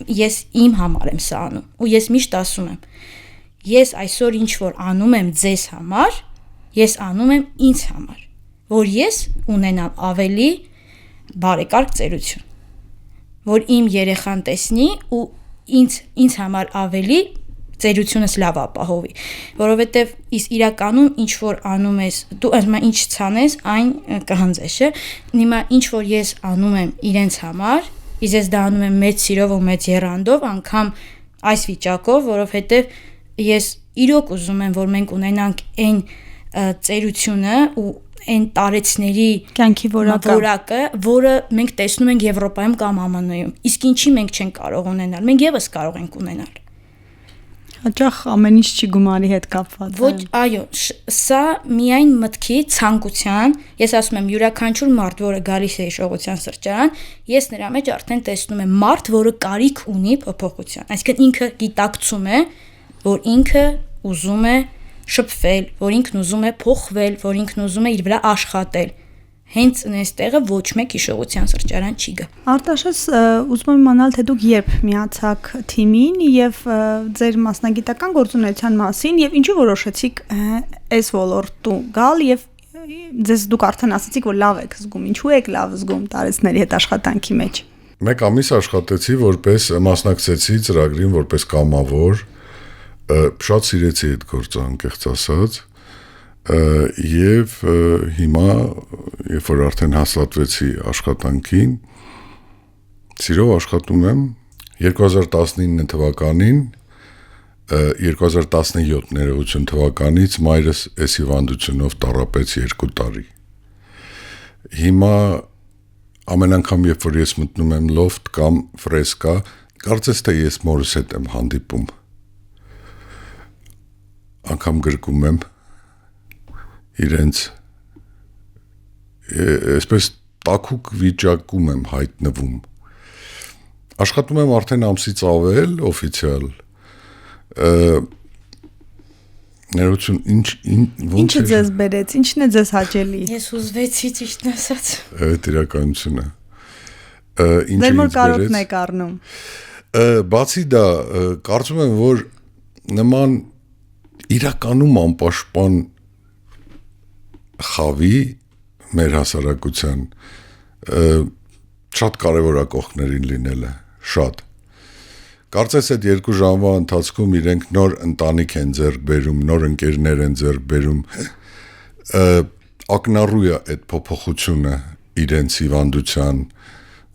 ես իմ համար եմ սա անում ու ես միշտ ասում եմ ես այսօր ինչ որ անում եմ ձեզ համար ես անում եմ ինձ համար որ ես ունենամ ավելի բարեկարգ ծերություն որ իմ երեխան տեսնի ու ինձ համար ավելի ծերությունս լավ ապահովի որովհետև իրականում ինչ որ անում ես դու ինչ ցանես այն կհանձես չէ հիմա ինչ որ ես անում եմ իրենց համար ես դա անում եմ մեծ սիրով ու մեծ եռանդով անգամ այս վիճակով որովհետև ես իրոք ուզում եմ որ մենք ունենանք այն ծերությունը ու այն տարեցների կյանքի որակը որը մենք տեսնում ենք Եվրոպայում կամ ԱՄՆ-ում իսկ ինչի մենք չենք կարող ունենալ մենք եւս կարող ենք ունենալ հաճախ ամեն ինչ չի գումարի հետ կապված ոչ այո սա միայն մտքի ցանկության ես ասում եմ յուրաքանչյուր մարդ որը գալիս է հիշողության սրճարան ես նրա մեջ արդեն տեսնում եմ մարդ որը կարիք ունի փոփոխության այսինքն ինքը գիտակցում է որ ինքը ուզում է շփվել որ ինքն ուզում է փոխվել որ ինքն ուզում է իր վրա աշխատել հենց այստեղը ոչ մեկ հիշողության սրճարան չի գա Արտաշես ուզում եմ իմանալ թե դուք երբ միացաք թիմին եւ ձեր մասնագիտական գործունեության մասին եւ ինչու որոշեցիք այս ոլորտում գալ եւ ձեզ դուք արդեն ասացիք որ լավ եք զգում ինչու եք լավ զգում տարեցների հետ աշխատանքի մեջ Մեկ ամիս աշխատեցի որպես մասնակցեցի ծրագրին որպես կամավոր շատ սիրեցի այդ գործը անկեղծ ասած եւ հիմա երբ որ արդեն հաստատվեցի աշխատանքին սիրով աշխատում եմ 2019 թվականին 2017 ներողություն թվականից մայրս այս հիվանդությունով տառապեց 2 տարի հիմա ամեն անգամ երբ որ ես մտնում եմ լոֆտ կամ ֆրեսկա կարծես թե ես մորս հետ եմ հանդիպում անգամ գրկում եմ իրենց այսպես տաքուկ վիճակում եմ հայտնվում աշխատում եմ արդեն ամսից ավել օֆիցիալ ներողություն ինչը ձեզ բերեց ինչն է ձեզ հաճելի ես ուզվեցի ճիշտն ասած այդ իրականությունը դեր մոր կարոտն եք առնում բացի դա կարծում եմ որ նման իրականում անպաշտպան խավի մեր հասարակության շատ կարևորակողներին լինելը շատ կարծես այդ 2 ժամվա ընթացքում իրենք նոր ընտանիք են ձեռք բերում նոր ընկերներ են ձեռք բերում ակնառու է այդ փոփոխությունը իրենց հիվանդության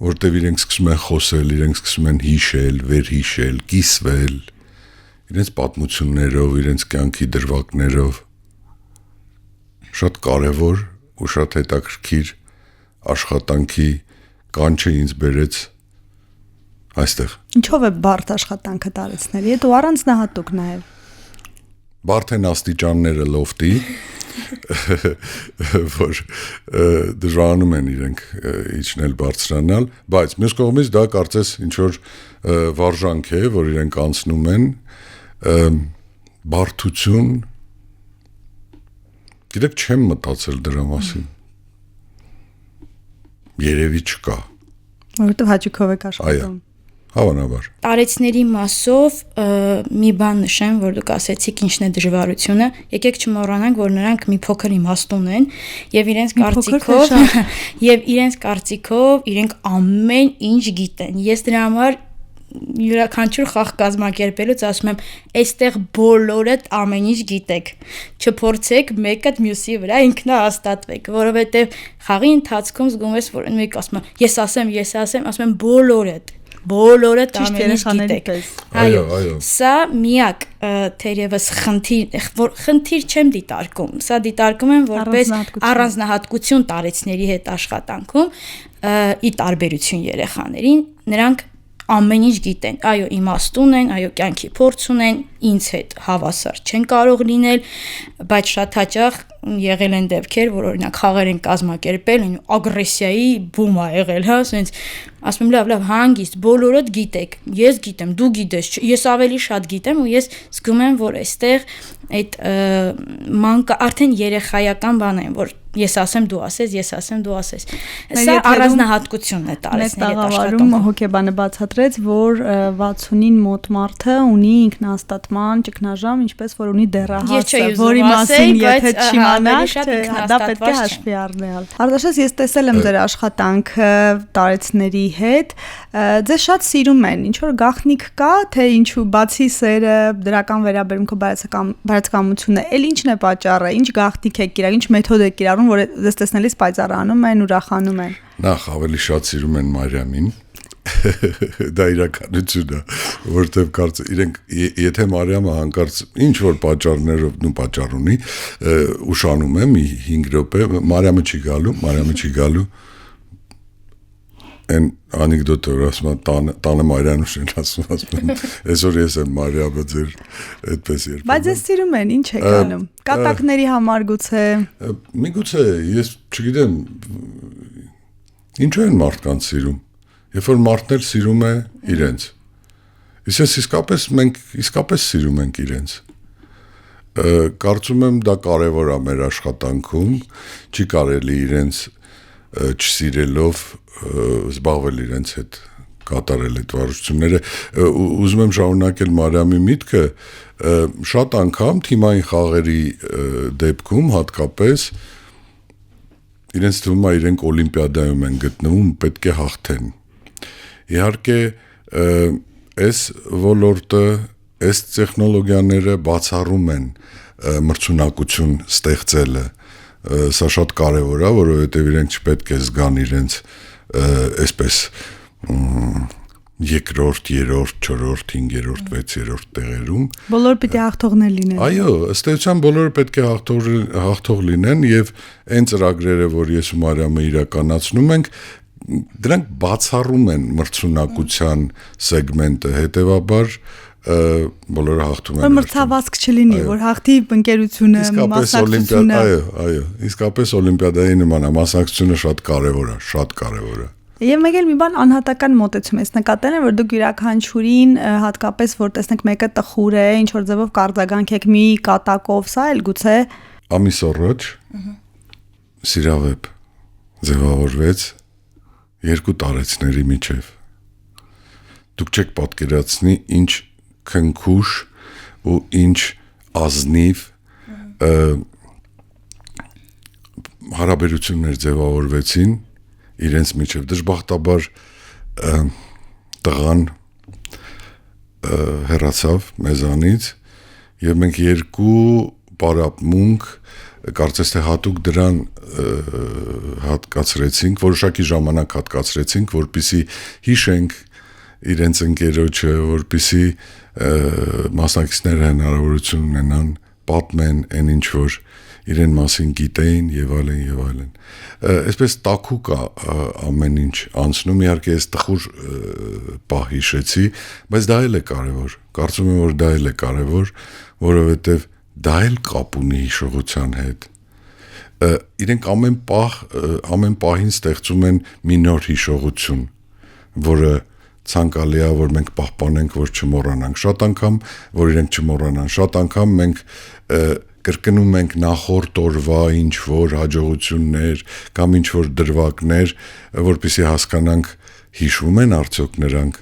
որտեղ իրենք սկսում են խոսել իրենք սկսում են հիշել վերհիշել կիսվել իրենց պատմություններով իրենց կյանքի դրվագներով շատ կարևոր ու շատ հետաքրքիր աշխատանքի կանչը ինձ բերեց այստեղ Ինչով է բարդ աշխատանքը տարեցների հետ ու առանձնահատուկ նաև Բարդ են աստիճանները լոֆտի որ դժվարանում են իրենք իջնել բարձրանալ բայց մյուս կողմից դա կարծես ինչ որ վարժանք է որ իրենք անցնում են բարդություն Գիտեք չեմ մտածել դրա մասին Երևի չկա Որովհետև հաճույքով եք աշխատում Հավանաբար Տարեցների մասով մի բան նշեմ որ դուք ասեցիք ինչն է դժվարությունը եկեք չմոռանանք որ նրանք մի փոքր իմաստ ունեն եւ իրենց կարծիքով իրենք ամեն ինչ գիտեն ես դրա համար յուրաքանչյուր խաղ կազմակերպելուց ասում եմ այստեղ բոլորդ ամեն ինչ գիտեք չփորձեք մեկը մյուսի վրա ինքնահաստատվեք որովհետև խաղի ընթացքում զգում ես որ մեկ ասում է ես ասեմ ասում եմ բոլորդ ամեն ինչ գիտեք այո սա միակ թերևս խնդիր չեմ դիտարկում սա դիտարկում եմ որպես առանձնահատկություն տարեցների հետ աշխատանքում ի տարբերություն երեխաներին նրանք ամեն ինչ գիտեն, այո, իմաստ ունեն, այո, կյանքի փորձ ունեն, ինձ հետ հավասար չեն կարող լինել, բայց շատ հաճախ եղել են դեպքեր, որ օրինակ խաղեր են կազմակերպել, ագրեսիայի բում ա եղել, հա, ասենց ասում եմ լավ, հանգիստ, բոլորդ գիտեք, ես գիտեմ, դու գիտես, ես ավելի շատ գիտեմ ու ես զգում եմ, որ այստեղ այդ մանկա արդեն երեխայական բան են, որ Ես ասեմ դու ասես, ես ասեմ դու ասես։ Սա առանձնահատկությունն է տարեցների այդ աշխատանքը։ Հոգեբանը բացատրեց, որ 60-ին մոտ մարդը ունի ինքնահաստատման ճգնաժամ, ինչպես որ ունի դեռահասը, որի մասին եթե չիմանաք, դա պետք է հաշվի առնել։ Արտաշես, ես տեսել եմ ձեր աշխատանքը տարեցների հետ, ձեզ շատ սիրում են, ինչ որ գաղտնիք կա, թե ինչու բացի սերը, դրական վերաբերմունքը, բարեկամությունը, էլ ինչն է պատճառը, ինչ գաղտնիք եք կիրառում, ինչ մեթոդ եք կիրառում, որ ձեզ տեսնելիս պայծառանում են, ուրախանում են։ Նախ ավելի շատ սիրում են Մարիամին։ Դա իրականություն է, որտեղ կարծեմ իրենք եթե Մարիամը հանկարծ ինչ որ պատճառներով ու պատճառ ունի, ուշանում եմ 5 րոպե, Մարիամը չի գալու։ Այն անեկդոտը որ ասում են տանը Մարիանուշն ասում են այսօր ես եմ Մարիամը ձեր այդպես երբ բայց ես սիրում են ինչ եք անում կատակների համար գուցե միգուցե ես չգիտեմ ինչու են մարդկանց սիրում երբ որ մարդն էլ սիրում է իրենց մենք իսկապես սիրում ենք իրենց կարծում եմ դա կարևոր է մեր աշխատանքում չի կարելի իրենց չսիրելով զբաղվել իրենց հետ կատարել այդ վարժությունները ուզում եմ շարունակել Մարիամի միտքը շատ անգամ թիմային խաղերի դեպքում հատկապես իրենց թվում է իրենք օլիմպիադայում են գտնվում պետք է հաղթեն իհարկե այս ոլորտը այս տեխնոլոգիաները բացառում են մրցունակություն ստեղծելը սա շատ կարևոր է որովհետև իրենք չպետք է զգան իրենց այսպես երկրորդ, երրորդ, չորրորդ, հինգերորդ, վեցերորդ տեղերում բոլորը պիտի հաղթողներ լինեն այո, ըստ էության բոլորը պետք է հաղթող լինեն եւ այն ծրագրերը, որ ես ու Մարիամը իրականացնում ենք դրանք բացառում են մրցունակության սեգմենտը հետեւաբար բոլորը հաղթում են մրցավազք չլինի որ հաղթի ընկերությունը մասնակցությունը այո իսկապես օլիմպիադայի նման է մասնակցությունը շատ կարևոր է Եվ մեկ էլ մի բան անհատական մոտեցում ես նկատել եմ որ դուք յուրաքանչյուրին հատկապես որ տեսնեք մեկը տխուր է ինչ որ ձևով կարձագանք եք մի կատակով սա էլ գուցե ամիս առաջ սիրավեպ ձևավորվեց 2 տարեցների միջև դուք չեք պատկերացնի ինչ քնքուշ ու ինչ ազնիվ հարաբերություններ ձևավորվեցին իրենց միջև դժբախտաբար տղան հեռացավ մեզանից եւ մենք 2 պարապմունք կարծես թե հատուկ դրան հատկացրեցինք որոշակի ժամանակ հատկացրեցինք որպեսզի հիշենք իրենց ընկերոջը որպեսզի մասնակիցները հնարավորություն ունենան պատմեն այն ինչ որ իրեն մասին գիտեին եւ այլն այսպես տաքուկ ամեն ինչ անցնում իհարկե ես տխուր պահ հիշեցի բայց դա էլ է կարևոր կարծում եմ որ դա էլ է կարևոր որովհետեւ դա էլ կապ ունի հիշողության հետ իրենք ամեն պահին ստեղծում են մի նոր հիշողություն որը ցանկալի է որ մենք պահպանենք որ չմոռանանք շատ անգամ որ իրենք չմոռանան շատ անգամ մենք կրկնում ենք նախորդ օրվա ինչ որ հաջողություններ կամ ինչ որ դրվագներ որպեսզի հասկանանք հիշում են արդյոք նրանք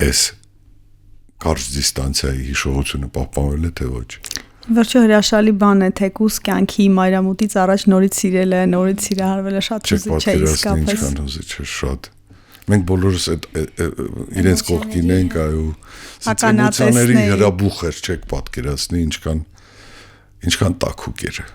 այս կարճ դիստանցիայի հիշողությունը պահպանվել է թե ոչ Վերջը հրաշալի բան է թեկուս կյանքի մայրամուտից առաջ նորից սիրելը նորից սիրահարվելը շատ հուզիչ է իսկապես ինչքան հուզիչ է շատ մենք բոլորս այդ իրենց կողքին ենք այո սիցեմոցիաների հրաբուխ էր չեք պատկերացնի ինչքան տաքուկ էր